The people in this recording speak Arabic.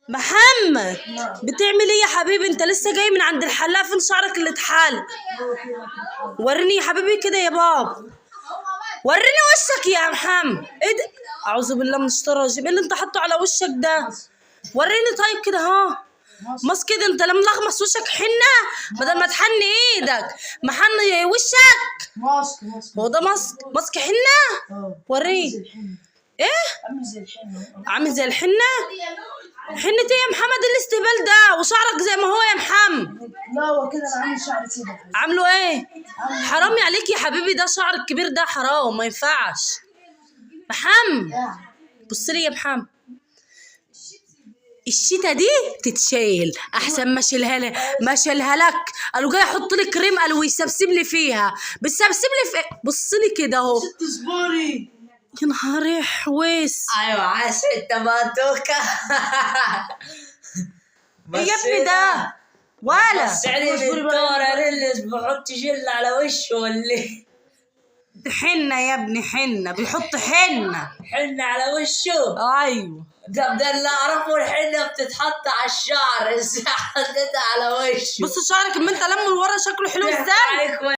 محمد بتعمل ايه يا حبيبي؟ انت لسه جاي من عند الحلاق، فين شعرك اللي اتحالق؟ وريني يا حبيبي كده يا بابا، وريني وشك يا محمد. ايه ده؟ اعوذ بالله من الشيطان الرجيم، ايه اللي انت حاطه على وشك ده؟ وريني طيب كده. ها ماسك كده، انت لا ملغمس وشك حنه بدل ما تحني ايدك محني وشك. ماسك هو ده ماسك حنه؟ وريني. ايه؟ عامل زي الحنه؟ حنة ايه يا محمد؟ الاستهبال ده وشعرك زي ما هو يا محمد. لا هو كده انا عامل شعري كده. عامله ايه؟ حرامي عليك يا حبيبي، ده شعر الكبير ده حرام، ما ينفعش. محمد بص لي يا محمد، الشتا دي تتشيل احسن ما شيلها لك. قالوا جاي احط لي كريم، قالوا يسبسب لي فيها، بتسبسب لي في بص لي كده اهو. ست صباري يا نهار حويس. ايوه عاش انت باتوكا. ايه يا ابني ده؟ ولا سعيد الدكتور اللي بحط جل على وشه واللي حنة يا ابني، حنة بيحط حنة على وشه. ايوه ده اللي اعرفه الحنه بتتحط على الشعر، ازاي حطيتها على وشه؟ بص شعرك اما انت لمه لورا شكله حلو ازاي.